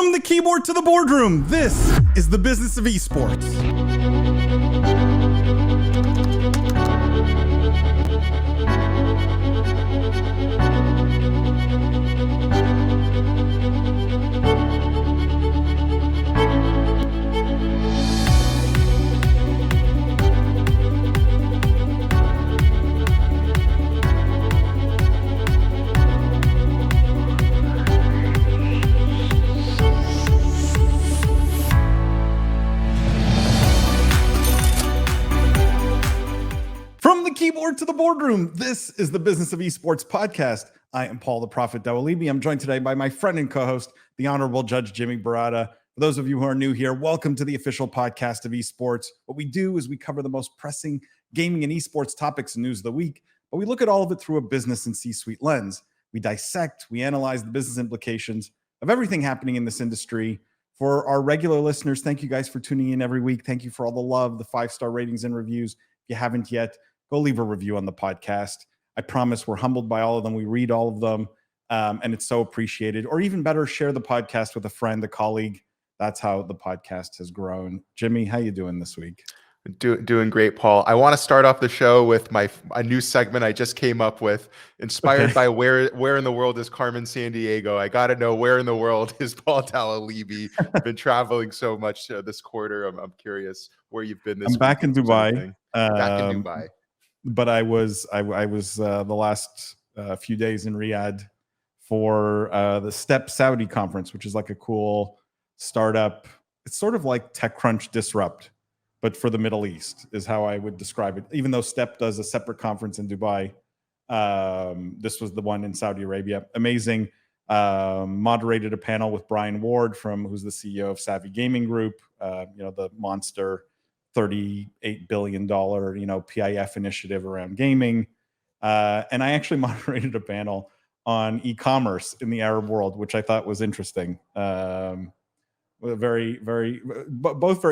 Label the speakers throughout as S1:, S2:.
S1: From the keyboard to the boardroom, this is the Business of Esports. From the keyboard to the boardroom, this is the Business of Esports Podcast. I am Paul the Prophet Dawalibi. I'm joined today by my friend and co-host, the Honorable Judge Jimmy Baratta. For those of you who are new here, welcome to the official podcast of esports. What we do is we cover the most pressing gaming and esports topics and news of the week, but we look at all of it through a business and C-suite lens. We dissect, we analyze the business implications of everything happening in this industry. For our regular listeners, thank you guys for tuning in every week. Thank you for all the love, the 5-star ratings and reviews. If you haven't yet, go leave a review on the podcast. I promise we're humbled by all of them. We read all of them, and it's so appreciated. Or even better, share the podcast with a friend, a colleague. That's how the podcast has grown. Jimmy, how you doing this week?
S2: Doing great, Paul. I want to start off the show with a new segment I just came up with, inspired by where in the world is Carmen Sandiego. I got to know, where in the world is Paul Dawalibi? I've been traveling so much this quarter. I'm curious where you've been this week.
S1: Back in Dubai.
S2: Back in Dubai.
S1: But I was the last few days in Riyadh for the STEP Saudi conference, which is like a cool startup. It's sort of like TechCrunch Disrupt, but for the Middle East is how I would describe it. Even though STEP does a separate conference in Dubai, this was the one in Saudi Arabia. Amazing. Moderated a panel with Brian Ward who's the CEO of Savvy Gaming Group, the monster $38 billion, PIF initiative around gaming. And I actually moderated a panel on e-commerce in the Arab world, which I thought was interesting. Both very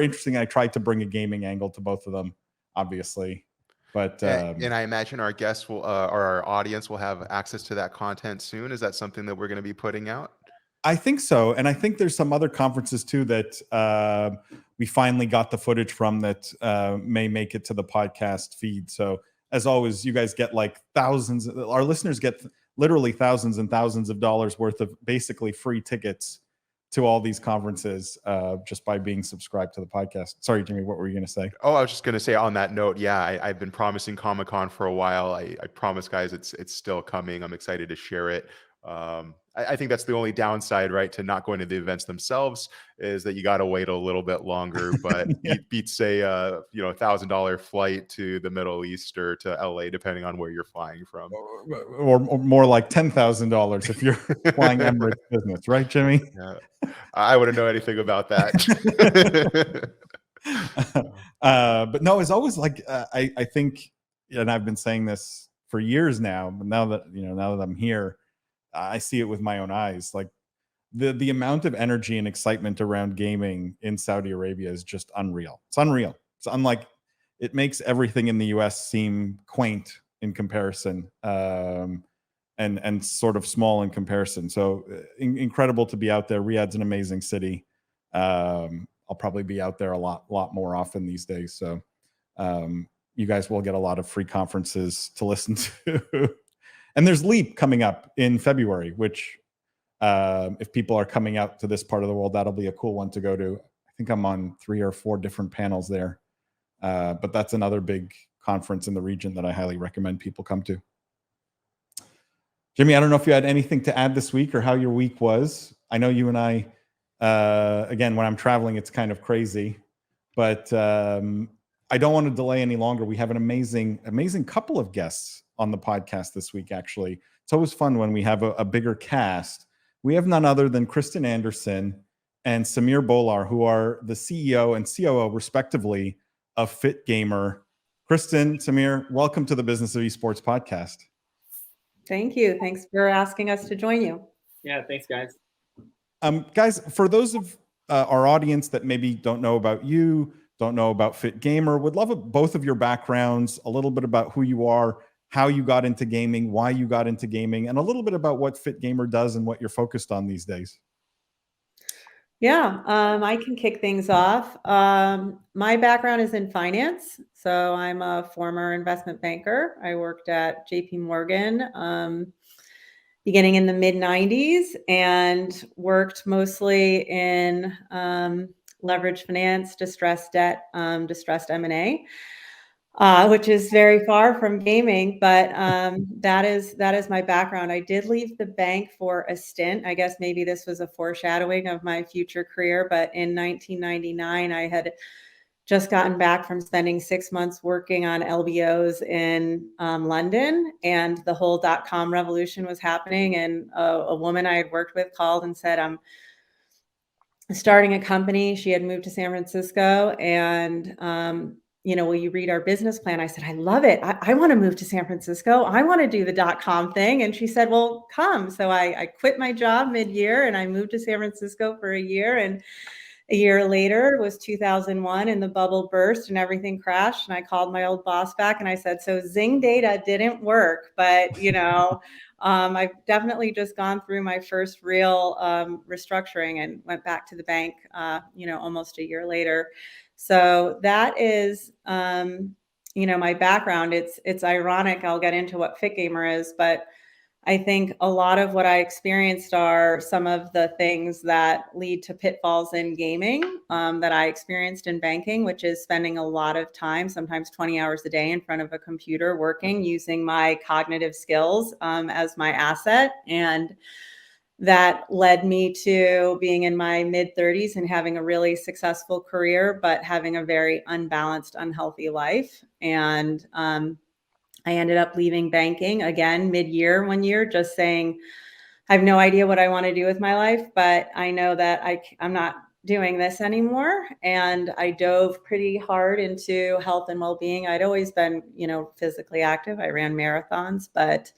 S1: interesting. I tried to bring a gaming angle to both of them, obviously. But
S2: and I imagine our guests will, or our audience will have access to that content soon. Is that something that we're going to be putting out?
S1: I think so. And I think there's some other conferences too that we finally got the footage from that may make it to the podcast feed. So as always, you guys get like thousands, our listeners get literally thousands and thousands of dollars worth of basically free tickets to all these conferences just by being subscribed to the podcast. Sorry, Jimmy, what were you going to say?
S2: Oh, I was just going to say on that note, yeah, I've been promising Comic-Con for a while. I promise, guys, it's still coming. I'm excited to share it. I think that's the only downside, right, to not going to the events themselves, is that you got to wait a little bit longer. But
S1: Yeah.
S2: it beats, say, $1,000 flight to the Middle East or to LA, depending on where you're flying from.
S1: Or more like $10,000 if you're flying Emirates business, right, Jimmy?
S2: Yeah. I wouldn't know anything about that.
S1: But no, it's always like I think, and I've been saying this for years now. But now that I'm here, I see it with my own eyes. Like the amount of energy and excitement around gaming in Saudi Arabia is just unreal. It's unreal. It's unlike, it makes everything in the US seem quaint in comparison, and sort of small in comparison. So incredible to be out there. Riyadh's an amazing city. I'll probably be out there a lot more often these days. So you guys will get a lot of free conferences to listen to. And there's Leap coming up in February, which if people are coming out to this part of the world, that'll be a cool one to go to. I think I'm on 3 or 4 different panels there. But that's another big conference in the region that I highly recommend people come to. Jimmy, I don't know if you had anything to add this week or how your week was. I know you and I, again, when I'm traveling, it's kind of crazy, but I don't want to delay any longer. We have an amazing couple of guests on the podcast this week, actually. It's always fun when we have a bigger cast. We have none other than Kristin Anderson and Samir Bolar, who are the CEO and COO, respectively, of FitGMR. Kristin, Samir, welcome to the Business of Esports Podcast.
S3: Thank you. Thanks for asking us to join you.
S4: Yeah, thanks, guys.
S1: Guys, for those of our audience that maybe don't know about you, don't know about FitGMR, would love both of your backgrounds, a little bit about who you are, how you got into gaming, why you got into gaming, and a little bit about what FitGMR does and what you're focused on these days.
S3: Yeah, I can kick things off. My background is in finance. So I'm a former investment banker. I worked at JP Morgan beginning in the mid 90s and worked mostly in leverage finance, distressed debt, distressed M&A. Which is very far from gaming, but that is my background. I did leave the bank for a stint. I guess maybe this was a foreshadowing of my future career, but in 1999, I had just gotten back from spending 6 months working on LBOs in London, and the whole .com revolution was happening. And a woman I had worked with called and said, "I'm starting a company." She had moved to San Francisco and, will you read our business plan? I said, I love it. I want to move to San Francisco. I want to do the .com thing. And she said, well, come. So I quit my job mid-year and I moved to San Francisco for a year. And a year later was 2001 and the bubble burst and everything crashed. And I called my old boss back and I said, so Zing data didn't work, but I've definitely just gone through my first real restructuring and went back to the bank, almost a year later. So that is, my background. It's ironic. I'll get into what FitGMR is, but I think a lot of what I experienced are some of the things that lead to pitfalls in gaming that I experienced in banking, which is spending a lot of time, sometimes 20 hours a day in front of a computer working, using my cognitive skills as my asset. And that led me to being in my mid 30s and having a really successful career, but having a very unbalanced, unhealthy life. And I ended up leaving banking again mid-year one year, just saying, I have no idea what I want to do with my life, but I know that I'm not doing this anymore. And I dove pretty hard into health and well-being. I'd always been, physically active. I ran marathons, but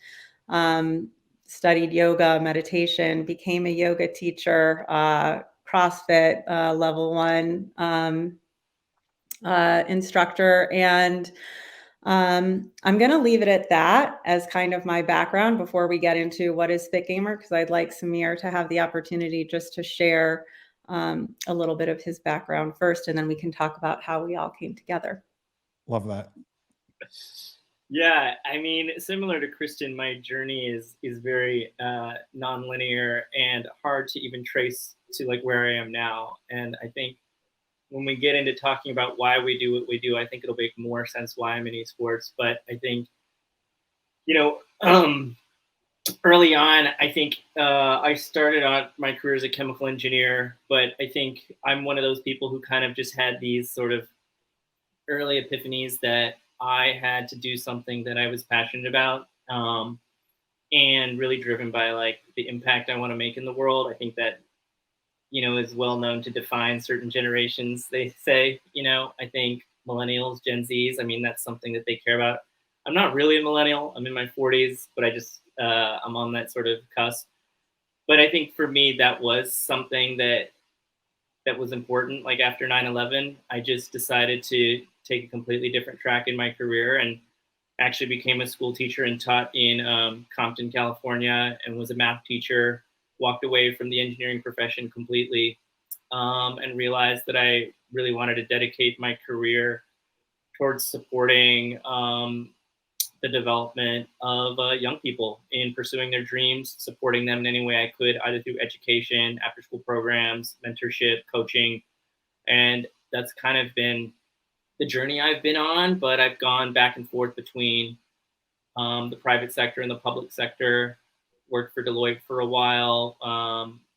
S3: studied yoga, meditation, became a yoga teacher, CrossFit level 1 instructor. And I'm going to leave it at that as kind of my background before we get into what is FitGMR, because I'd like Samir to have the opportunity just to share a little bit of his background first, and then we can talk about how we all came together.
S1: Love that.
S4: Yeah, I mean, similar to Kristin, my journey is very nonlinear and hard to even trace to like where I am now. And I think when we get into talking about why we do what we do, I think it'll make more sense why I'm in esports. But I think, early on, I think I started on my career as a chemical engineer, but I think I'm one of those people who kind of just had these sort of early epiphanies that I had to do something that I was passionate about and really driven by like the impact I want to make in the world. I think that is well known to define certain generations. They say, I think millennials, Gen Zs, I mean, that's something that they care about. I'm not really a millennial. I'm in my 40s, but I'm on that sort of cusp. But I think for me, that was something that was important. Like after 9/11, I just decided to take a completely different track in my career and actually became a school teacher and taught in Compton, California, and was a math teacher. Walked away from the engineering profession completely and realized that I really wanted to dedicate my career towards supporting the development of young people in pursuing their dreams, supporting them in any way I could, either through education, after school programs, mentorship, coaching. And that's kind of been the journey I've been on, but I've gone back and forth between the private sector and the public sector. Worked for Deloitte for a while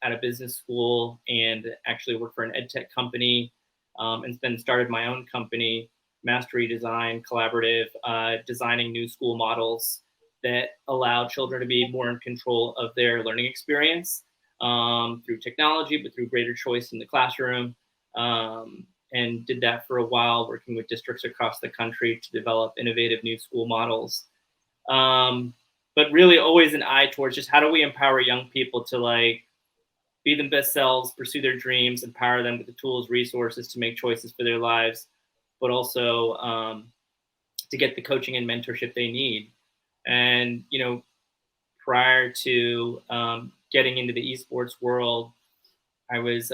S4: at a business school and actually worked for an ed tech company and then started my own company, Mastery Design Collaborative, designing new school models that allow children to be more in control of their learning experience through technology, but through greater choice in the classroom. And did that for a while, working with districts across the country to develop innovative new school models. But really always an eye towards just how do we empower young people to like be their best selves, pursue their dreams, empower them with the tools, resources to make choices for their lives, but also to get the coaching and mentorship they need. And, prior to getting into the esports world, I was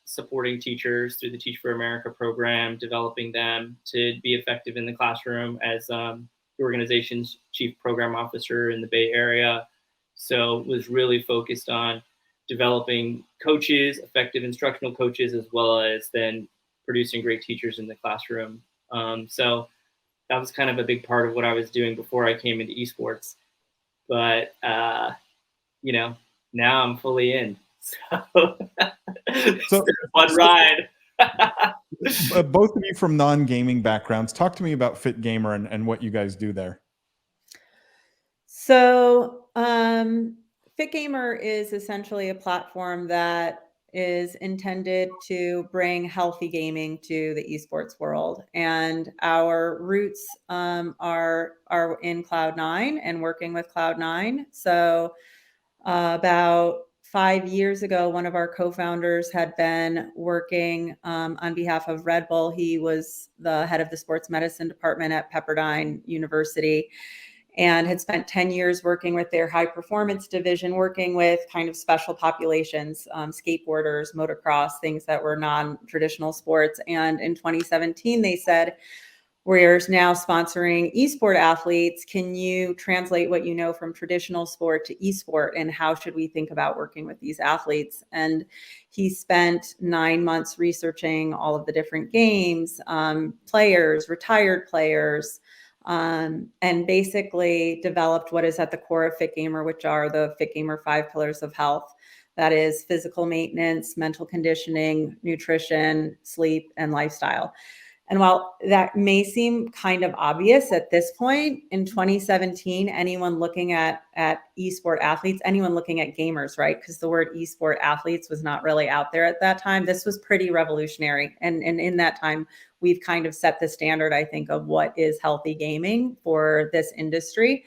S4: supporting teachers through the Teach for America program, developing them to be effective in the classroom as the organization's chief program officer in the Bay Area. So was really focused on developing coaches, effective instructional coaches, as well as then producing great teachers in the classroom. So that was kind of a big part of what I was doing before I came into esports. But, you know, now I'm fully in. So it's been a fun ride.
S1: Both of you from non-gaming backgrounds, talk to me about FitGMR and what you guys do there.
S3: So FitGMR is essentially a platform that is intended to bring healthy gaming to the esports world. And our roots are in Cloud9 and working with Cloud9. So about 5 years ago, one of our co-founders had been working on behalf of Red Bull. He was the head of the sports medicine department at Pepperdine University and had spent 10 years working with their high performance division, working with kind of special populations, skateboarders, motocross, things that were non-traditional sports. And in 2017, they said, we're now sponsoring esport athletes. Can you translate what you know from traditional sport to esport? And how should we think about working with these athletes? And he spent 9 months researching all of the different games, players, retired players, and basically developed what is at the core of FitGMR, which are the FitGMR 5 pillars of health. That is physical maintenance, mental conditioning, nutrition, sleep, and lifestyle. And while that may seem kind of obvious at this point, in 2017, anyone looking at esport athletes, anyone looking at gamers, right? Because the word esport athletes was not really out there at that time. This was pretty revolutionary. And in that time, we've kind of set the standard, I think, of what is healthy gaming for this industry.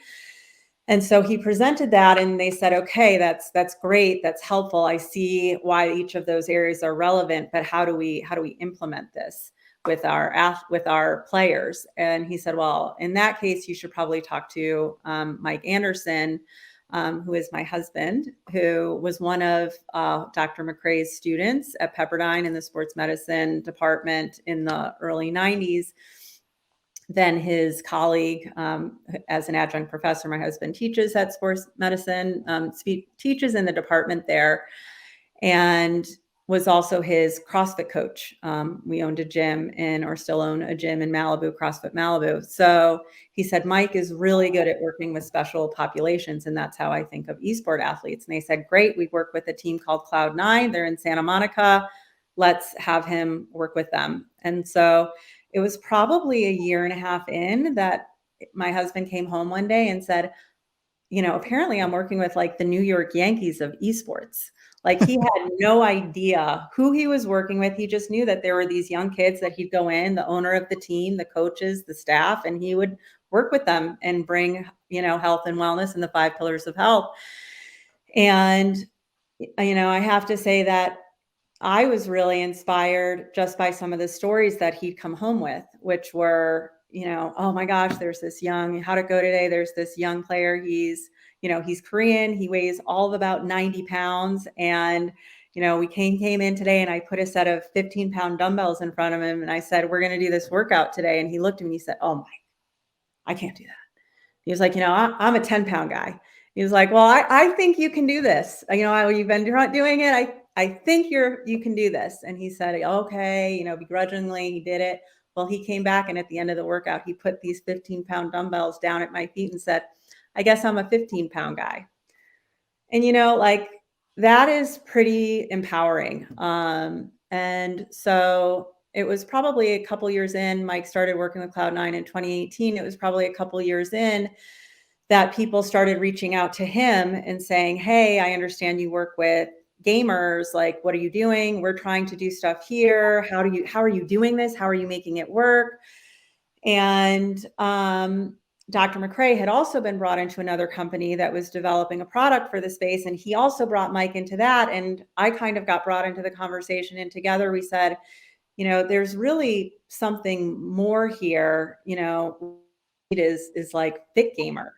S3: And so he presented that and they said, okay, that's great. That's helpful. I see why each of those areas are relevant, but how do we implement this with our players? And he said, well, in that case, you should probably talk to Mike Anderson, who is my husband, who was one of Dr. McRae's students at Pepperdine in the sports medicine department in the early 90s. Then his colleague, as an adjunct professor, my husband teaches at sports medicine, teaches in the department there, and was also his CrossFit coach. We owned a gym or still own a gym in Malibu, CrossFit Malibu. So he said, Mike is really good at working with special populations. And that's how I think of esport athletes. And they said, great, we work with a team called Cloud9. They're in Santa Monica. Let's have him work with them. And so it was probably a year and a half in that my husband came home one day and said, you know, apparently I'm working with like the New York Yankees of esports. Like he had no idea who he was working with. He just knew that there were these young kids that he'd go in, the owner of the team, the coaches, the staff, and he would work with them and bring, you know, health and wellness and the 5 pillars of health. And, you know, I have to say that I was really inspired just by some of the stories that he'd come home with, which were, you know, oh my gosh, there's this how'd it go today? There's this young player. He's Korean. He weighs all of about 90 pounds. And, you know, we came in today and I put a set of 15-pound dumbbells in front of him. And I said, we're going to do this workout today. And he looked at me and he said, oh my, I can't do that. He was like, you know, I'm a 10-pound guy. He was like, well, I think you can do this. You know, you've been doing it. I think you can do this. And he said, okay, you know, begrudgingly, he did it. Well, he came back and at the end of the workout, he put these 15-pound dumbbells down at my feet and said, I guess I'm a 15-pound guy. And, you know, like that is pretty empowering. And so it was probably a couple years in, Mike started working with Cloud9 in 2018. It was probably a couple years in that people started reaching out to him and saying, hey, I understand you work with gamers. Like, what are you doing? We're trying to do stuff here. How are you doing this? How are you making it work? And Dr. McRae had also been brought into another company that was developing a product for the space. And he also brought Mike into that. And I kind of got brought into the conversation. And together we said, you know, there's really something more here, you know, it is like FitGMR.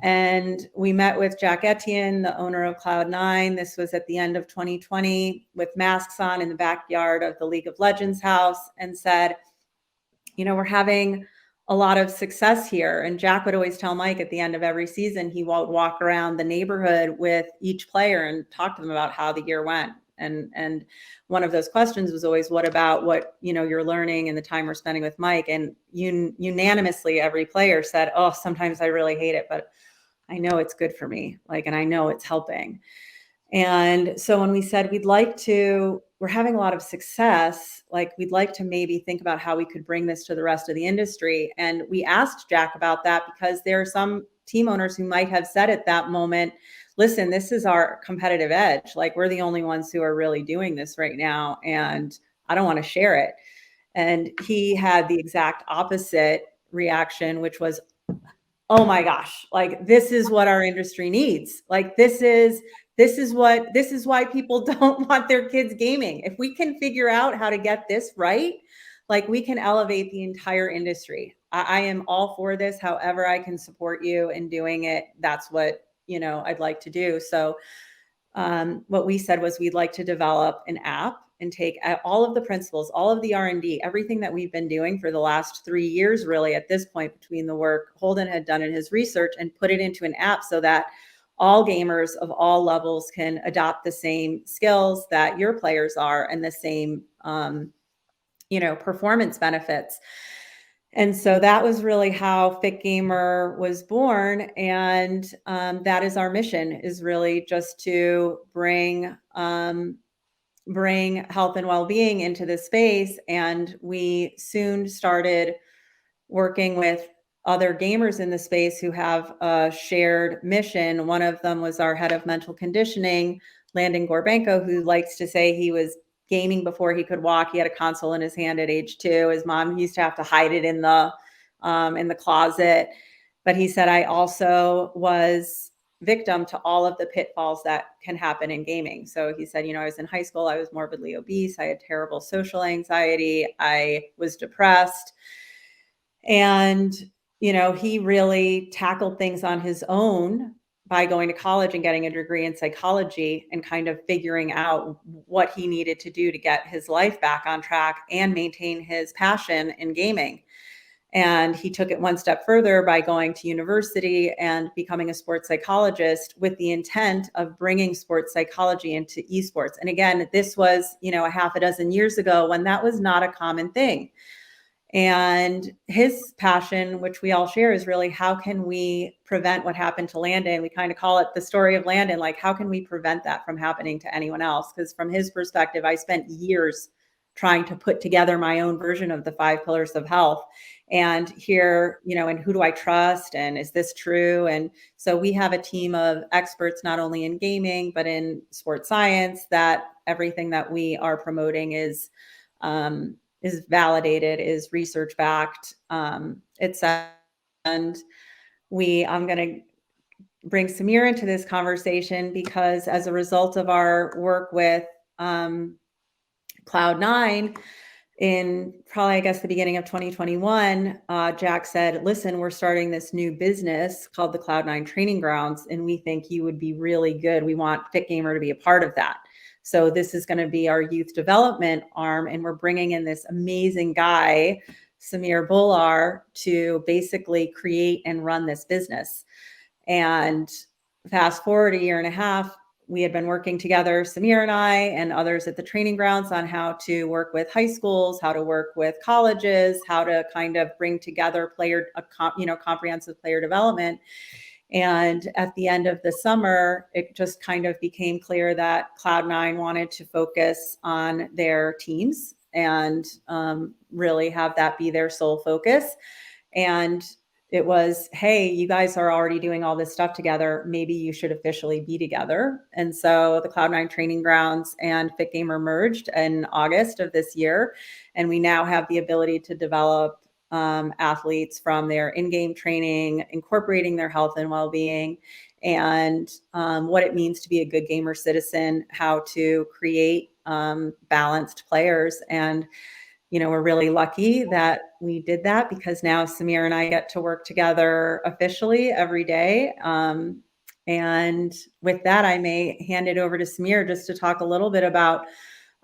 S3: And we met with Jack Etienne, the owner of Cloud9. This was at the end of 2020 with masks on in the backyard of the League of Legends house, and said, we're having a lot of success here. And Jack would always tell Mike at the end of every season, he would walk around the neighborhood with each player and talk to them about how the year went. And one of those questions was always, what about what, you're learning and the time we're spending with Mike? And unanimously, every player said, oh, sometimes I really hate it, but I know it's good for me. And I know it's helping. And so when we said we're having a lot of success, we'd like to maybe think about how we could bring this to the rest of the industry. And we asked Jack about that because there are some team owners who might have said at that moment, listen, this is our competitive edge. We're the only ones who are really doing this right now, and I don't want to share it. And he had the exact opposite reaction, which was, oh my gosh, this is what our industry needs. This is why people don't want their kids gaming. If we can figure out how to get this right, we can elevate the entire industry. I am all for this. However I can support you in doing it, that's what, I'd like to do. So what we said was we'd like to develop an app and take all of the principles, all of the R&D, everything that we've been doing for the last 3 years, really at this point, between the work Holden had done in his research, and put it into an app so that all gamers of all levels can adopt the same skills that your players are and the same, performance benefits. And so that was really how FitGMR was born. And that is our mission, is really just to bring health and well-being into the space. And we soon started working with other gamers in the space who have a shared mission. One of them was our head of mental conditioning, Landon Gorbenko, who likes to say he was gaming before he could walk. He had a console in his hand at age 2. His mom used to have to hide it in the closet. But he said, I also was victim to all of the pitfalls that can happen in gaming. So he said, I was in high school, I was morbidly obese, I had terrible social anxiety, I was depressed. And, he really tackled things on his own by going to college and getting a degree in psychology and kind of figuring out what he needed to do to get his life back on track and maintain his passion in gaming. And he took it one step further by going to university and becoming a sports psychologist with the intent of bringing sports psychology into esports. And again, this was, a half a dozen years ago when that was not a common thing. And his passion, which we all share, is really how can we prevent what happened to Landon? We kind of call it the story of Landon. How can we prevent that from happening to anyone else? Because from his perspective, I spent years trying to put together my own version of the 5 pillars of health. And here, and who do I trust? And is this true? And so we have a team of experts, not only in gaming, but in sports science, that everything that we are promoting is validated, is research backed, etc. And I'm going to bring Samir into this conversation because as a result of our work with Cloud9 in probably, the beginning of 2021, Jack said, listen, we're starting this new business called the Cloud9 Training Grounds, and we think you would be really good. We want FitGMR to be a part of that. So this is going to be our youth development arm, and we're bringing in this amazing guy, Samir Bolar, to basically create and run this business. And fast forward a year and a half, we had been working together, Samir and I and others at the training grounds, on how to work with high schools, how to work with colleges, how to kind of bring together comprehensive player development. And at the end of the summer, it just kind of became clear that Cloud9 wanted to focus on their teams and really have that be their sole focus. And it was, hey, you guys are already doing all this stuff together. Maybe you should officially be together. And so the Cloud9 Training Grounds and FitGMR merged in August of this year. And we now have the ability to develop athletes from their in-game training, incorporating their health and well-being, and what it means to be a good gamer citizen, how to create balanced players. And we're really lucky that we did that, because now Samir and I get to work together officially every day. And with that, I may hand it over to Samir just to talk a little bit about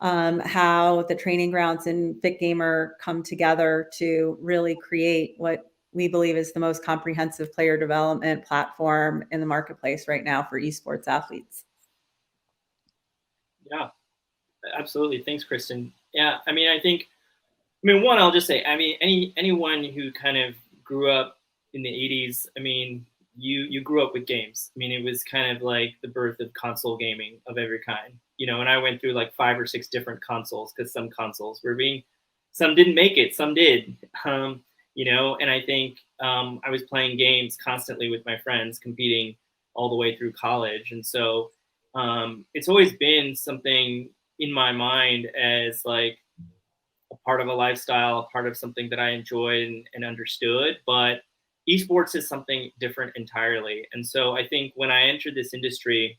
S3: how the training grounds and FitGMR come together to really create what we believe is the most comprehensive player development platform in the marketplace right now for esports athletes.
S4: Yeah, absolutely. Thanks, Kristin. Yeah, one, I'll just say, anyone who kind of grew up in the 80s, you grew up with games. It was kind of like the birth of console gaming of every kind, and I went through like 5 or 6 different consoles, because some consoles some didn't make it, some did, and I think I was playing games constantly with my friends, competing all the way through college. And so it's always been something in my mind as like a part of a lifestyle, a part of something that I enjoyed and understood. But esports is something different entirely. And so I think when I entered this industry,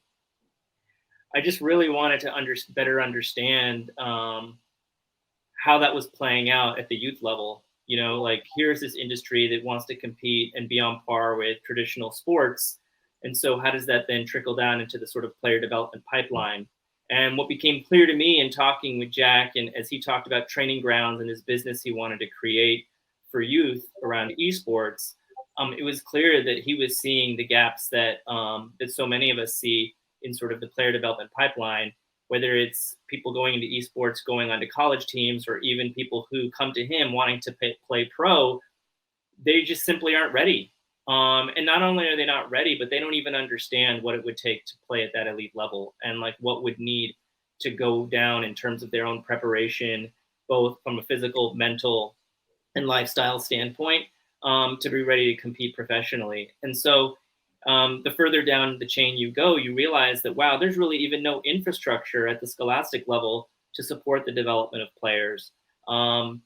S4: I just really wanted to better understand how that was playing out at the youth level. Like, here's this industry that wants to compete and be on par with traditional sports. And so how does that then trickle down into the sort of player development pipeline? And what became clear to me in talking with Jack, and as he talked about training grounds and his business he wanted to create for youth around esports, it was clear that he was seeing the gaps that so many of us see in sort of the player development pipeline, whether it's people going into esports, going onto college teams, or even people who come to him wanting to play pro. They just simply aren't ready. And not only are they not ready, but they don't even understand what it would take to play at that elite level, and like what would need to go down in terms of their own preparation, both from a physical, mental, and lifestyle standpoint, to be ready to compete professionally. And so the further down the chain you go, you realize that, wow, there's really even no infrastructure at the scholastic level to support the development of players. And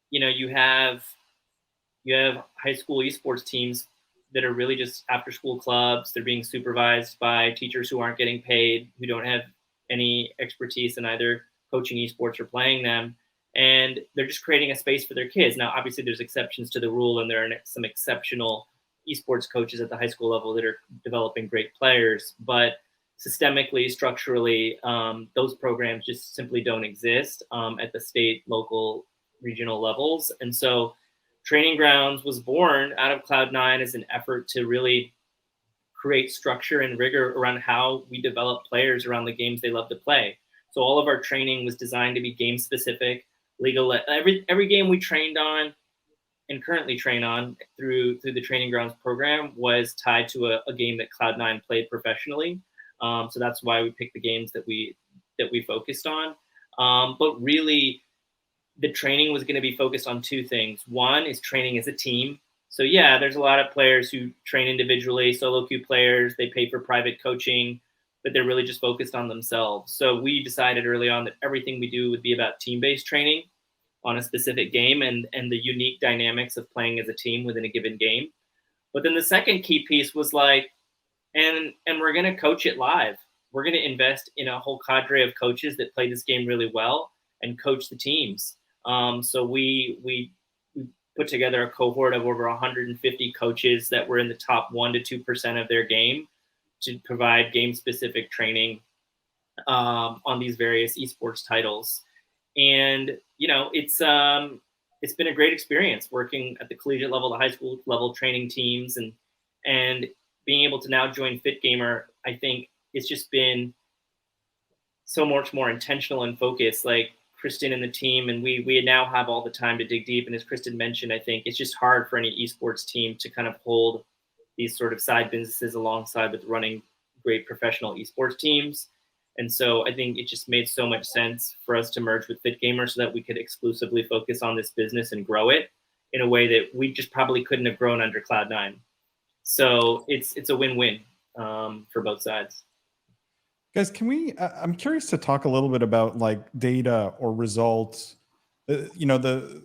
S4: you have high school esports teams that are really just after school clubs. They're being supervised by teachers who aren't getting paid, who don't have any expertise in either coaching esports or playing them. And they're just creating a space for their kids. Now, obviously there's exceptions to the rule, and there are some exceptional esports coaches at the high school level that are developing great players, but systemically, structurally, those programs just simply don't exist at the state, local, regional levels. And so Training Grounds was born out of Cloud9 as an effort to really create structure and rigor around how we develop players around the games they love to play. So all of our training was designed to be game specific, legal. Every game we trained on and currently train on through the Training Grounds program was tied to a game that Cloud9 played professionally. So that's why we picked the games that we focused on. But really, the training was going to be focused on 2 things. One is training as a team. So yeah, there's a lot of players who train individually, solo queue players, they pay for private coaching, but they're really just focused on themselves. So we decided early on that everything we do would be about team-based training on a specific game and the unique dynamics of playing as a team within a given game. But then the second key piece was like, and we're going to coach it live. We're going to invest in a whole cadre of coaches that play this game really well and coach the teams. So we put together a cohort of over 150 coaches that were in the top 1% to 2% of their game to provide game-specific training on these various esports titles. And it's been a great experience working at the collegiate level, the high school level, training teams, and being able to now join FitGMR. I think it's just been so much more intentional and focused. Like Kristin and the team, and we now have all the time to dig deep. And as Kristin mentioned, I think it's just hard for any esports team to kind of hold these sort of side businesses alongside with running great professional esports teams. And so I think it just made so much sense for us to merge with FitGMR so that we could exclusively focus on this business and grow it in a way that we just probably couldn't have grown under Cloud9. So it's a win-win for both sides.
S1: Guys, can we, I'm curious to talk a little bit about like data or results. The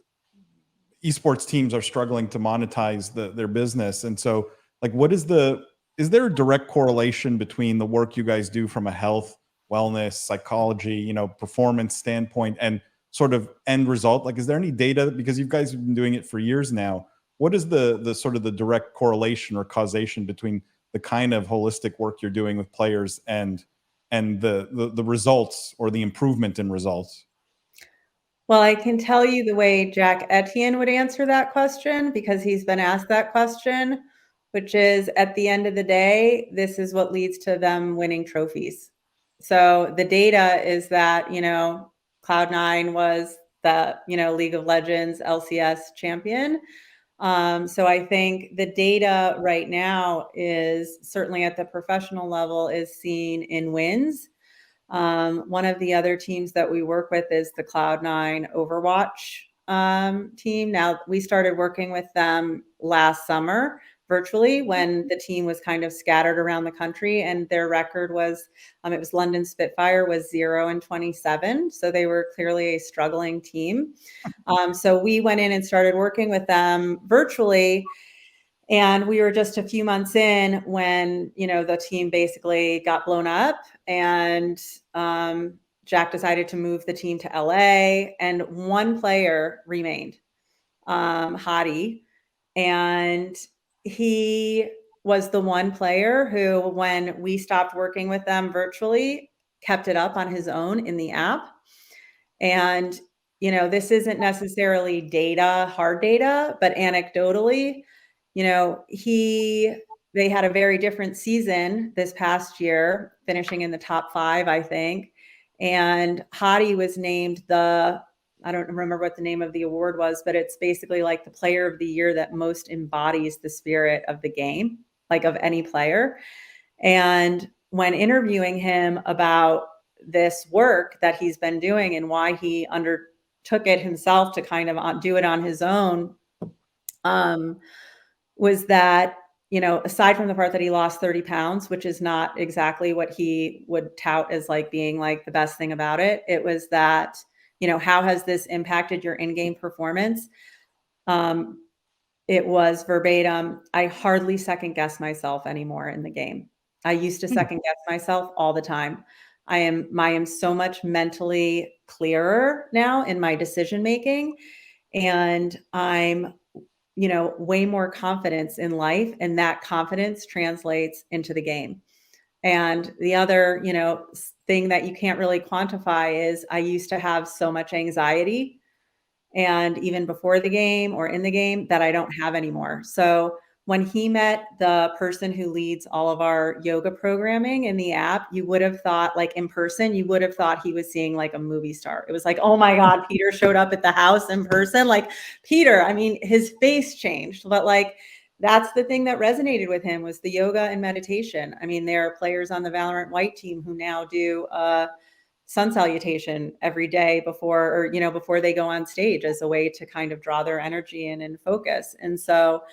S1: esports teams are struggling to monetize their business. And so like, is there a direct correlation between the work you guys do from a health, wellness, psychology, performance standpoint and sort of end result? Like, is there any data, because you guys have been doing it for years now? What is the sort of the direct correlation or causation between the kind of holistic work you're doing with players and the results or the improvement in results?
S3: Well, I can tell you the way Jack Etienne would answer that question, because he's been asked that question, which is, at the end of the day, this is what leads to them winning trophies. So the data is that, Cloud9 was the, League of Legends LCS champion. So I think the data right now is certainly at the professional level is seen in wins. One of the other teams that we work with is the Cloud9 Overwatch team. Now, we started working with them last summer virtually when the team was kind of scattered around the country, and their record was, it was London Spitfire was 0-27. So they were clearly a struggling team. So we went in and started working with them virtually. And we were just a few months in when, the team basically got blown up, and Jack decided to move the team to LA, and one player remained, Hadi. And he was the one player who, when we stopped working with them virtually, kept it up on his own in the app. And, this isn't necessarily data, hard data, but anecdotally, they had a very different season this past year, finishing in the top 5, I think. And Hadi was named I don't remember what the name of the award was, but it's basically like the player of the year that most embodies the spirit of the game, like of any player. And when interviewing him about this work that he's been doing and why he undertook it himself to kind of do it on his own, was that, aside from the part that he lost 30 pounds, which is not exactly what he would tout as like being like the best thing about it, it was that, how has this impacted your in-game performance? It was verbatim, I hardly second guess myself anymore in the game. I used to second guess myself all the time. I am so much mentally clearer now in my decision making, and I'm way more confidence in life, and that confidence translates into the game. And the other, thing that you can't really quantify is I used to have so much anxiety, and even before the game or in the game, that I don't have anymore. So when he met the person who leads all of our yoga programming in the app, you would have thought, like in person, you would have thought he was seeing like a movie star. It was like, oh my God, Peter showed up at the house in person. Like Peter, I mean, his face changed, but like, that's the thing that resonated with him was the yoga and meditation. I mean, there are players on the Valorant White team who now do sun salutation every day before they go on stage as a way to kind of draw their energy in and focus. And so,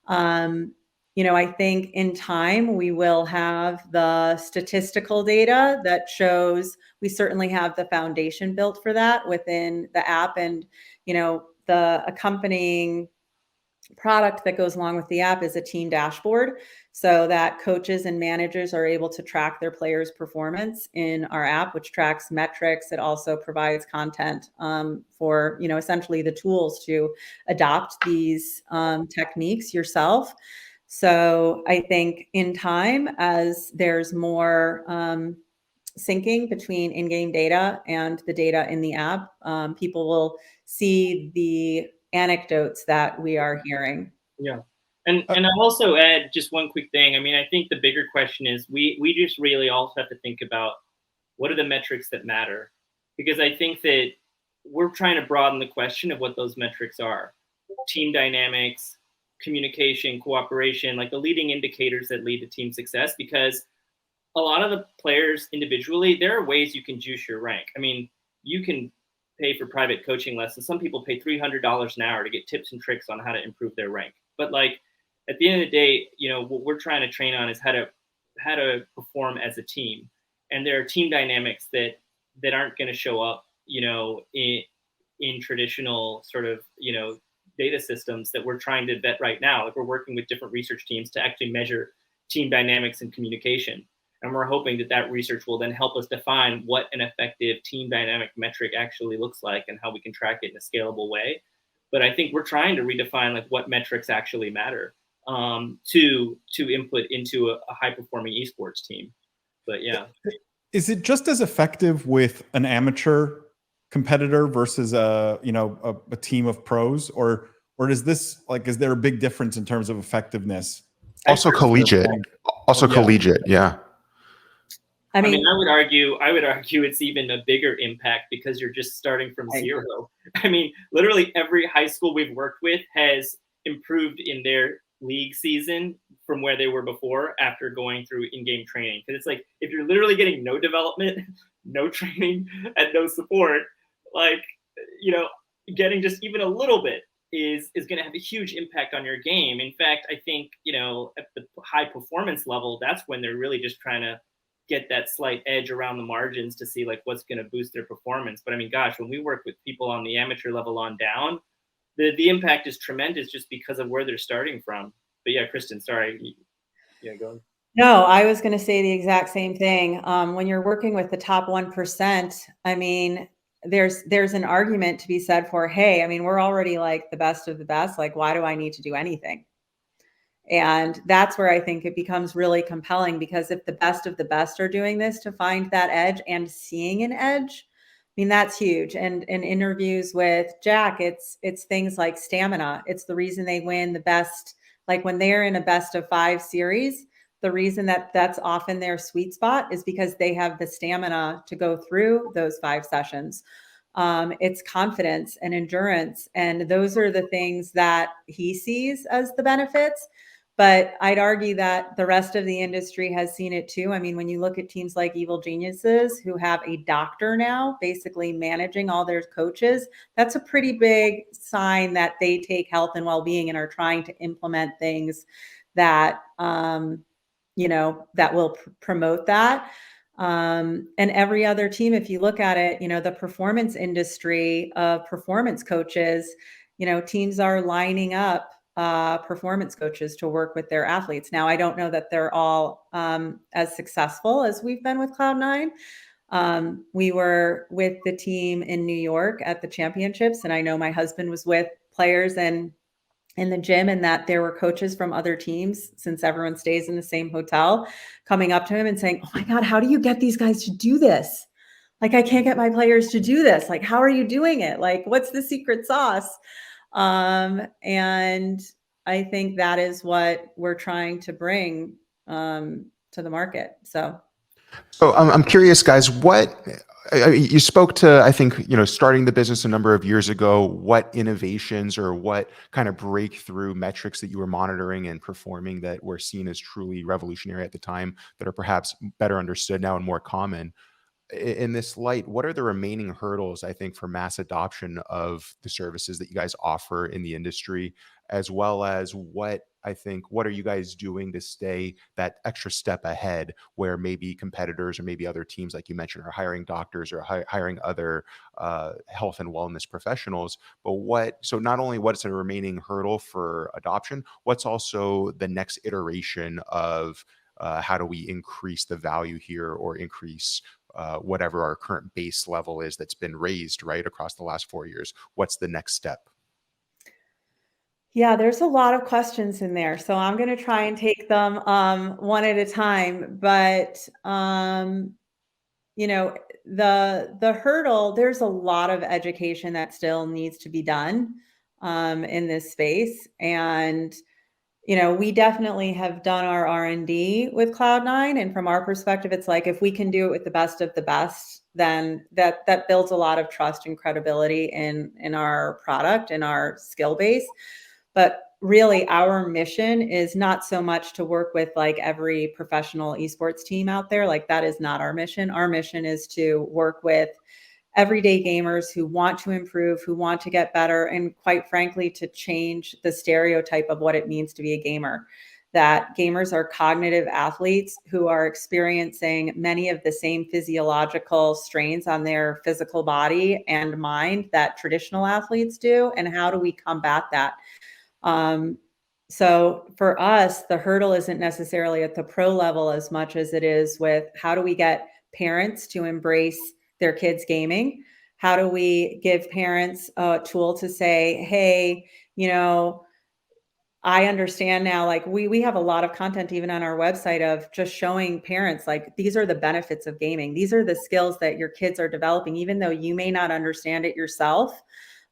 S3: I think in time we will have the statistical data that shows we certainly have the foundation built for that within the app, and, the accompanying product that goes along with the app is a team dashboard, so that coaches and managers are able to track their players' performance in our app, which tracks metrics. It also provides content for, essentially the tools to adopt these techniques yourself. So I think in time, as there's more syncing between in-game data and the data in the app, people will see the anecdotes that we are hearing.
S4: Yeah. And I'll also add just one quick thing. I mean, I think the bigger question is we just really also have to think about what are the metrics that matter? Because I think that we're trying to broaden the question of what those metrics are. Team dynamics, communication, cooperation, like the leading indicators that lead to team success. Because a lot of the players individually, there are ways you can juice your rank. I mean, you can pay for private coaching lessons. Some people pay $300 an hour to get tips and tricks on how to improve their rank. But like at the end of the day, what we're trying to train on is how to perform as a team. And there are team dynamics that aren't going to show up, in traditional sort of, data systems that we're trying to vet right now. Like we're working with different research teams to actually measure team dynamics and communication. And we're hoping that research will then help us define what an effective team dynamic metric actually looks like and how we can track it in a scalable way. But I think we're trying to redefine like what metrics actually matter to input into a high performing esports team. But yeah.
S1: Is it just as effective with an amateur competitor versus a team of pros, or is this like, is there a big difference in terms of effectiveness?
S2: Also collegiate. Collegiate, yeah.
S3: I mean,
S4: I would argue it's even a bigger impact because you're just starting from zero. I mean, literally every high school we've worked with has improved in their league season from where they were before after going through in-game training. Because it's like, if you're literally getting no development, no training, and no support, like, getting just even a little bit is going to have a huge impact on your game. In fact, I think, at the high performance level, that's when they're really just trying to get that slight edge around the margins to see like what's going to boost their performance. But I mean, gosh, when we work with people on the amateur level on down, the impact is tremendous just because of where they're starting from. But yeah, Kristin, sorry. Yeah, go on.
S3: No, I was going to say the exact same thing. When you're working with the top 1%, I mean, there's an argument to be said for, hey, I mean, we're already like the best of the best. Like, why do I need to do anything? And that's where I think it becomes really compelling, because if the best of the best are doing this to find that edge and seeing an edge, I mean, that's huge. And in interviews with Jack, it's things like stamina. It's the reason they win the best, like when they're in a best of 5 series, the reason that's often their sweet spot is because they have the stamina to go through those 5 sessions. It's confidence and endurance. And those are the things that he sees as the benefits. But I'd argue that the rest of the industry has seen it too. I mean, when you look at teams like Evil Geniuses, who have a doctor now basically managing all their coaches, that's a pretty big sign that they take health and well-being and are trying to implement things that, that will promote that. And every other team, if you look at it, the performance industry of performance coaches, teams are lining up performance coaches to work with their athletes. Now, I don't know that they're all as successful as we've been with Cloud9. We were with the team in New York at the championships, and I know my husband was with players in the gym, and that there were coaches from other teams, since everyone stays in the same hotel, coming up to him and saying, "Oh my God, how do you get these guys to do this? Like, I can't get my players to do this. Like, how are you doing it? Like, what's the secret sauce?" And I think that is what we're trying to bring to the market. So
S2: I'm curious, guys, you spoke to, I think, starting the business a number of years ago, what innovations or what kind of breakthrough metrics that you were monitoring and performing that were seen as truly revolutionary at the time that are perhaps better understood now and more common. In this light, what are the remaining hurdles, I think, for mass adoption of the services that you guys offer in the industry, as well as what are you guys doing to stay that extra step ahead where maybe competitors or maybe other teams, like you mentioned, are hiring doctors or hiring other health and wellness professionals, but so not only what's a remaining hurdle for adoption, what's also the next iteration of how do we increase the value here or increase whatever our current base level is that's been raised right across the last 4 years? What's the next step?
S3: Yeah, there's a lot of questions in there. So I'm going to try and take them one at a time. But, the hurdle, there's a lot of education that still needs to be done in this space. And, we definitely have done our R&D with Cloud9. And from our perspective, it's like, if we can do it with the best of the best, then that builds a lot of trust and credibility in our product and our skill base. But really, our mission is not so much to work with like every professional esports team out there. Like, that is not our mission. Our mission is to work with everyday gamers who want to improve, who want to get better, and quite frankly, to change the stereotype of what it means to be a gamer. That gamers are cognitive athletes who are experiencing many of the same physiological strains on their physical body and mind that traditional athletes do. And how do we combat that? So for us, the hurdle isn't necessarily at the pro level as much as it is with how do we get parents to embrace their kids gaming? How do we give parents a tool to say, hey, I understand now, like we have a lot of content even on our website of just showing parents, like, these are the benefits of gaming. These are the skills that your kids are developing, even though you may not understand it yourself.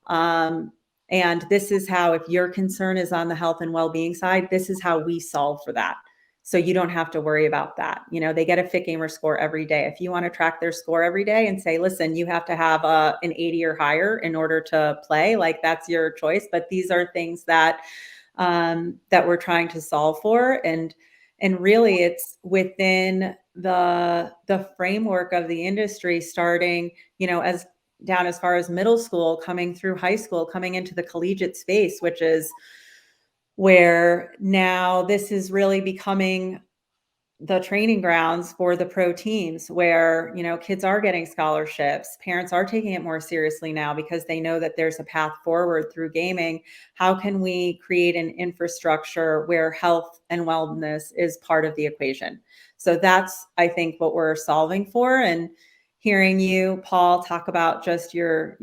S3: And this is how, if your concern is on the health and well-being side, this is how we solve for that. So you don't have to worry about that. They get a FitGamer score every day. If you want to track their score every day and say, listen, you have to have an 80 or higher in order to play, like, that's your choice. But these are things that we're trying to solve for. And really it's within the framework of the industry, starting, as down as far as middle school, coming through high school, coming into the collegiate space, which is where now this is really becoming the training grounds for the pro teams, where, kids are getting scholarships. Parents are taking it more seriously now because they know that there's a path forward through gaming. How can we create an infrastructure where health and wellness is part of the equation? So that's, I think, what we're solving for. And hearing you, Paul, talk about just your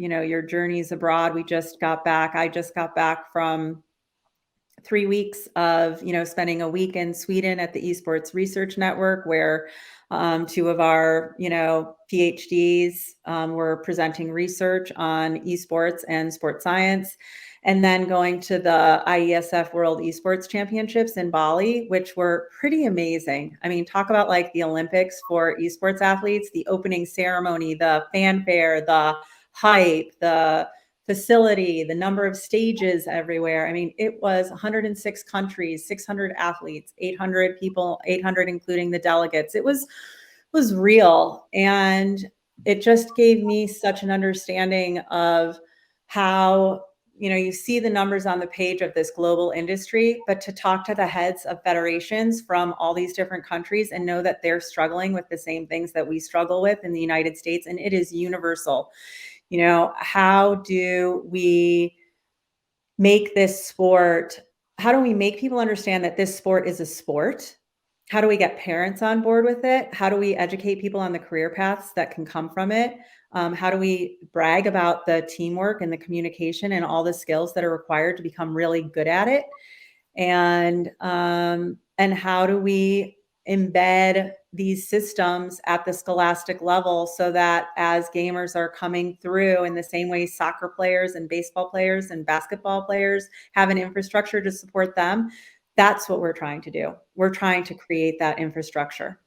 S3: journeys abroad. I just got back from 3 weeks of, spending a week in Sweden at the Esports Research Network, where two of our, PhDs were presenting research on esports and sports science, and then going to the IESF World Esports Championships in Bali, which were pretty amazing. I mean, talk about like the Olympics for esports athletes, the opening ceremony, the fanfare, the hype, the facility, the number of stages everywhere. I mean, it was 106 countries, 600 athletes, 800 people, 800 including the delegates. It was real. And it just gave me such an understanding of how, you see the numbers on the page of this global industry, but to talk to the heads of federations from all these different countries and know that they're struggling with the same things that we struggle with in the United States, and it is universal. How do we make this sport? How do we make people understand that this sport is a sport? How do we get parents on board with it? How do we educate people on the career paths that can come from it? How do we brag about the teamwork and the communication and all the skills that are required to become really good at it? And how do we embed these systems at the scholastic level so that as gamers are coming through, in the same way soccer players and baseball players and basketball players have an infrastructure to support them? That's what we're trying to do. We're trying to create that infrastructure.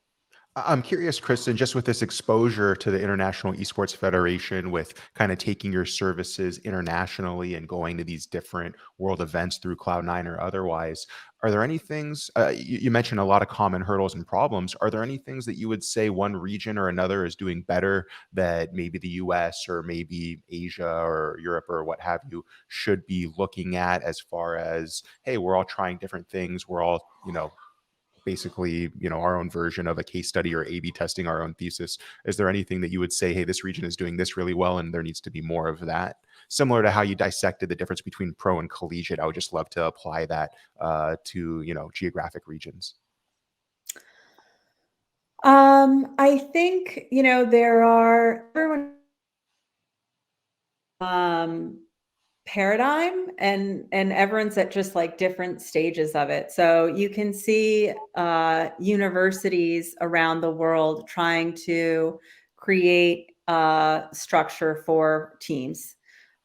S2: I'm curious, Kristin, just with this exposure to the International Esports Federation, with kind of taking your services internationally and going to these different world events through Cloud9 or otherwise, are there any things, you mentioned a lot of common hurdles and problems. Are there any things that you would say one region or another is doing better that maybe the US or maybe Asia or Europe or what have you should be looking at, as far as, hey, we're all trying different things. We're all, basically, our own version of a case study or A/B testing our own thesis. Is there anything that you would say, hey, this region is doing this really well and there needs to be more of that? Similar to how you dissected the difference between pro and collegiate, I would just love to apply that to, geographic regions.
S3: I think, there are paradigm, and everyone's at just like different stages of it. So you can see universities around the world trying to create a structure for teams,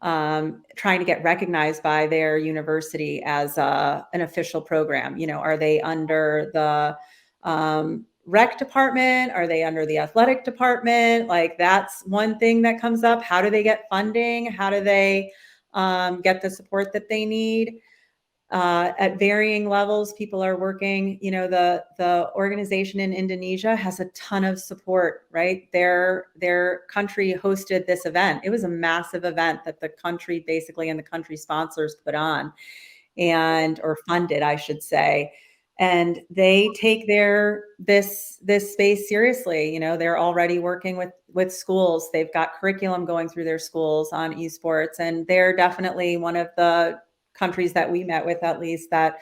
S3: trying to get recognized by their university as an official program. Are they under the rec department? Are they under the athletic department? Like, that's one thing that comes up. How do they get funding? How do they get the support that they need? At varying levels, people are working. The organization in Indonesia has a ton of support, right? Their country hosted this event. It was a massive event that the country basically and the country sponsors put on or funded, I should say. And they take this space seriously. They're already working with schools. They've got curriculum going through their schools on esports, and they're definitely one of the countries that we met with, at least, that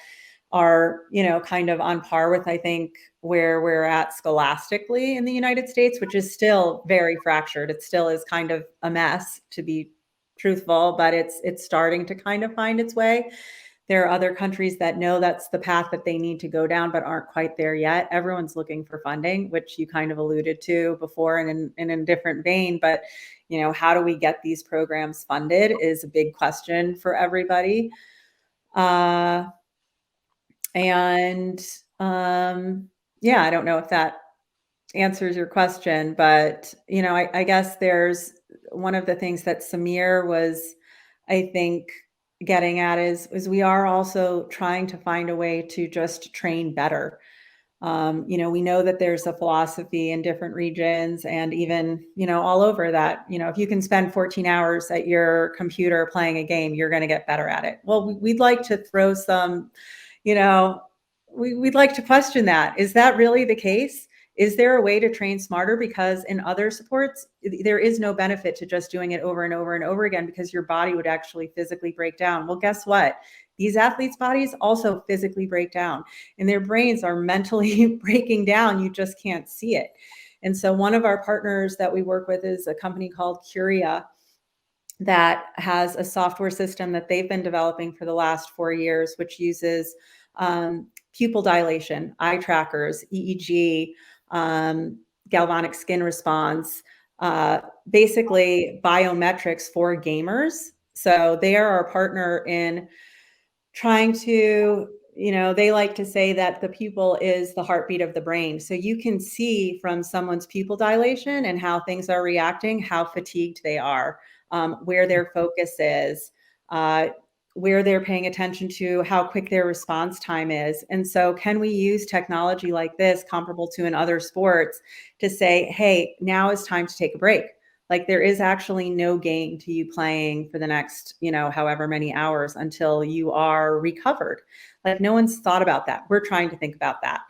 S3: are, kind of on par with, I think, where we're at scholastically in the United States, which is still very fractured. It still is kind of a mess, to be truthful, but it's starting to kind of find its way. There are other countries that know that's the path that they need to go down, but aren't quite there yet. Everyone's looking for funding, which you kind of alluded to before and in a different vein. But, how do we get these programs funded is a big question for everybody. I don't know if that answers your question, but, I guess there's one of the things that Samir was, I think, getting at is we are also trying to find a way to just train better. We know that there's a philosophy in different regions and even, all over that, if you can spend 14 hours at your computer playing a game, you're going to get better at it. Well, we'd like to throw some, we'd like to question that. Is that really the case? Is there a way to train smarter? Because in other sports, there is no benefit to just doing it over and over and over again, because your body would actually physically break down. Well, guess what? These athletes' bodies also physically break down, and their brains are mentally breaking down. You just can't see it. And so one of our partners that we work with is a company called Curia that has a software system that they've been developing for the last 4 years, which uses pupil dilation, eye trackers, EEG, galvanic skin response, basically biometrics for gamers. So they are our partner in trying to, they like to say that the pupil is the heartbeat of the brain. So you can see from someone's pupil dilation and how things are reacting, how fatigued they are, where their focus is, where they're paying attention to, how quick their response time is. And so can we use technology like this, comparable to in other sports, to say, hey, now is time to take a break. Like, there is actually no gain to you playing for the next, however many hours until you are recovered. Like, no one's thought about that. We're trying to think about that,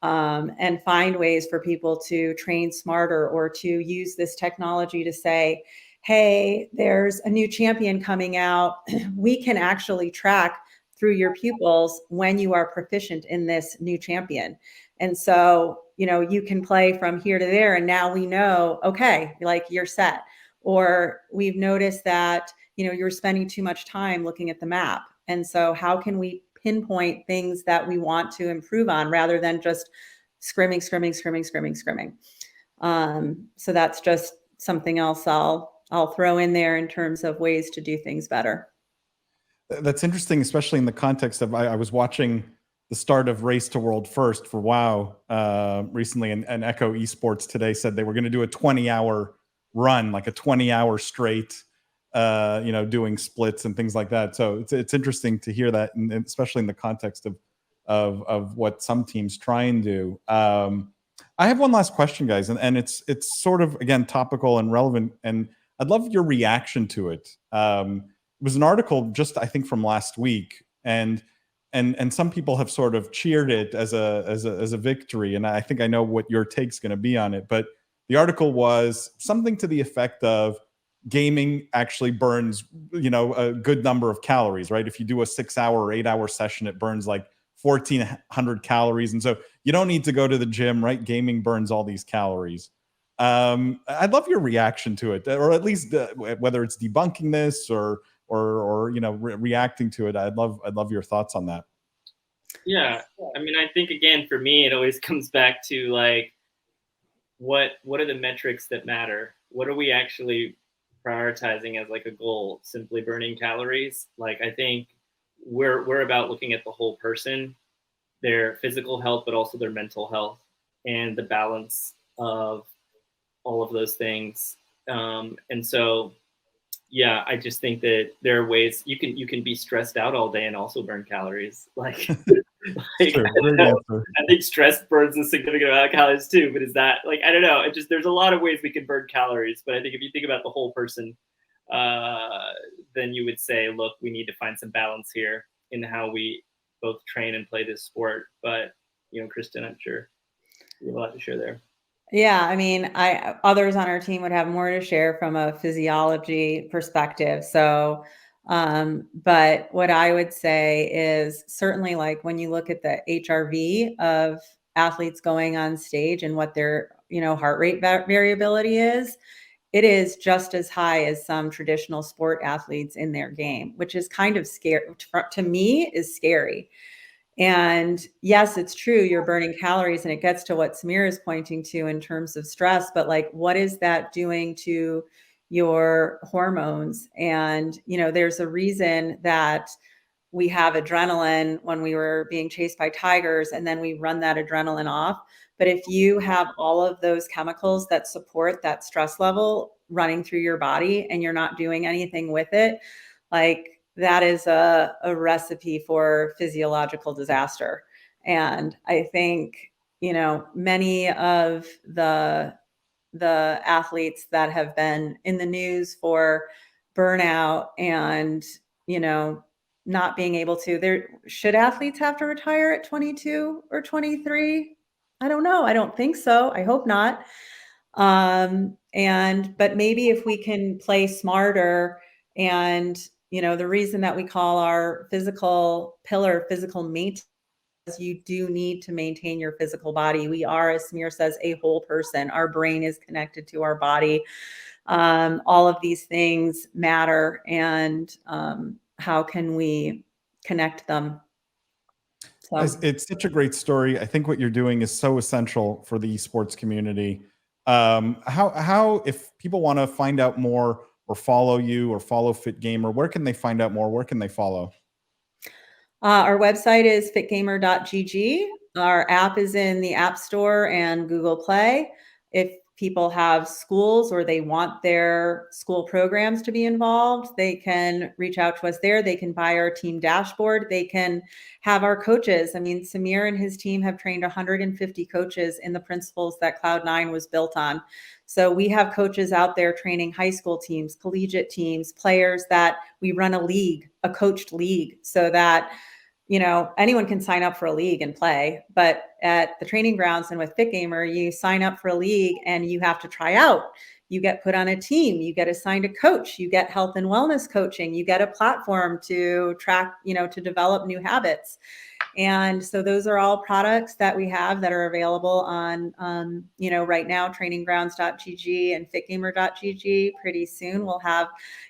S3: and find ways for people to train smarter, or to use this technology to say, hey, there's a new champion coming out. We can actually track through your pupils when you are proficient in this new champion. And so, you can play from here to there. And now we know, okay, like, you're set. Or we've noticed that, you're spending too much time looking at the map. And so how can we pinpoint things that we want to improve on, rather than just scrimming. So that's just something else I'll throw in there in terms of ways to do things better.
S1: That's interesting, especially in the context of, I was watching the start of Race to World First for WoW recently, and Echo Esports today said they were going to do a 20-hour run, like a 20-hour straight, doing splits and things like that. So it's interesting to hear that, and especially in the context of what some teams try and do. I have one last question, guys, and it's sort of, again, topical and relevant, and I'd love your reaction to it. It was an article just, I think, from last week, and some people have sort of cheered it as a victory, and I think I know what your take's going to be on it. But the article was something to the effect of, gaming actually burns, a good number of calories, right? If you do a 6-hour or 8-hour session, it burns like 1,400 calories, and so you don't need to go to the gym, right? Gaming burns all these calories. I'd love your reaction to it, or at least whether it's debunking this or reacting to it. I'd love your thoughts on that.
S4: Yeah, I mean, I think, again, for me, it always comes back to, like, what are the metrics that matter? What are we actually prioritizing as, like, a goal? Simply burning calories? Like, I think we're about looking at the whole person, their physical health, but also their mental health, and the balance of all of those things. And so, yeah, I just think that there are ways you can be stressed out all day and also burn calories. Like,
S1: Sure.
S4: I think stress burns a significant amount of calories too. But is that, like, I don't know. There's a lot of ways we can burn calories. But I think if you think about the whole person, then you would say, look, we need to find some balance here in how we both train and play this sport. But, Kristin, I'm sure you have a lot to share there.
S3: Yeah, I mean, others on our team would have more to share from a physiology perspective. So But what I would say is certainly like when you look at the HRV of athletes going on stage and what their, heart rate variability is, it is just as high as some traditional sport athletes in their game, which is kind of scary. To me, is scary. And yes, it's true, you're burning calories, and it gets to what Samir is pointing to in terms of stress, but like, what is that doing to your hormones? And, there's a reason that we have adrenaline when we were being chased by tigers, and then we run that adrenaline off. But if you have all of those chemicals that support that stress level running through your body and you're not doing anything with it, like, that is a recipe for physiological disaster. And I think, many of the athletes that have been in the news for burnout and, not being able to, should athletes have to retire at 22 or 23? I don't know. I don't think so. I hope not. But maybe if we can play smarter, and, the reason that we call our physical pillar physical maintenance, you do need to maintain your physical body. We are, as Samir says, a whole person. Our brain is connected to our body. All of these things matter. And how can we connect them? So.
S1: It's such a great story. I think what you're doing is so essential for the esports community. How if people want to find out more or follow you or follow FitGMR, where can they find out more? Where can they follow?
S3: Our website is fitgamer.gg. Our app is in the App Store and Google Play. If people have schools or they want their school programs to be involved, they can reach out to us there. They can buy our team dashboard. They can have our coaches. I mean, Samir and his team have trained 150 coaches in the principles that Cloud9 was built on. So we have coaches out there training high school teams, collegiate teams, players, that we run a league, a coached league, so that anyone can sign up for a league and play. But at the training grounds and with FitGMR, you sign up for a league and you have to try out. You get put on a team, you get assigned a coach, you get health and wellness coaching, you get a platform to track, to develop new habits. And so those are all products that we have that are available on, right now, traininggrounds.gg and fitgamer.gg. Pretty soon we'll have,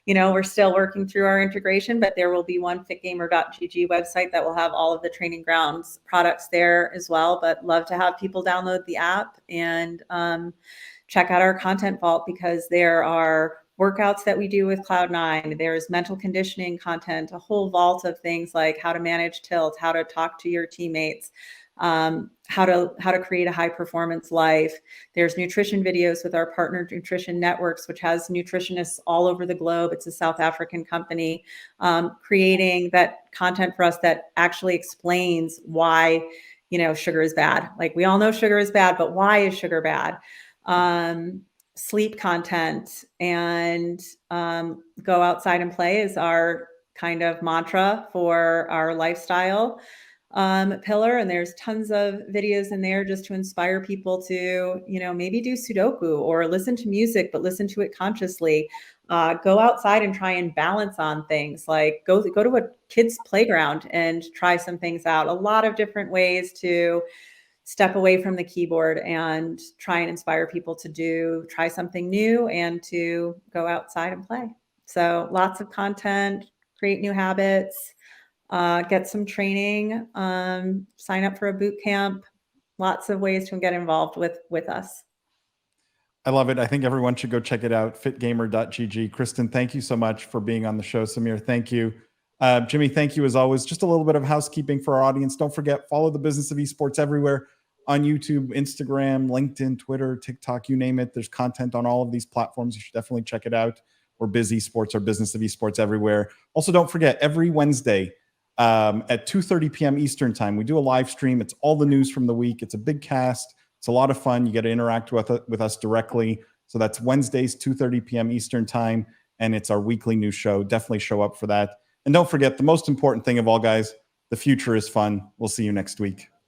S3: we're still working through our integration, but there will be one fitgamer.gg website that will have all of the Training Grounds products there as well. But love to have people download the app and check out our content vault, because there are workouts that we do with Cloud9. There's mental conditioning content, a whole vault of things like how to manage tilt, how to talk to your teammates, how to create a high performance life. There's nutrition videos with our partner Nutrition Networks, which has nutritionists all over the globe. It's a South African company, creating that content for us that actually explains why, sugar is bad. Like, we all know sugar is bad, but why is sugar bad? Sleep content and go outside and play is our kind of mantra for our lifestyle pillar. And there's tons of videos in there just to inspire people to, maybe do Sudoku or listen to music, but listen to it consciously. Go outside and try and balance on things, like go to a kid's playground and try some things out. A lot of different ways to step away from the keyboard and try and inspire people to try something new and to go outside and play. So lots of content, create new habits, get some training, sign up for a boot camp, lots of ways to get involved with us.
S1: I love it. I think everyone should go check it out. Fitgamer.gg. Kristin, thank you so much for being on the show. Samir, thank you. Jimmy, thank you as always. Just a little bit of housekeeping for our audience. Don't forget, follow the Business of Esports everywhere on YouTube, Instagram, LinkedIn, Twitter, TikTok, you name it. There's content on all of these platforms. You should definitely check it out. We're Biz Esports or Business of Esports everywhere. Also, don't forget, every Wednesday at 2:30 p.m. Eastern time, we do a live stream. It's all the news from the week. It's a big cast. It's a lot of fun. You get to interact with us directly. So that's Wednesdays, 2:30 p.m. Eastern time. And it's our weekly news show. Definitely show up for that. And don't forget, the most important thing of all, guys, the future is fun. We'll see you next week.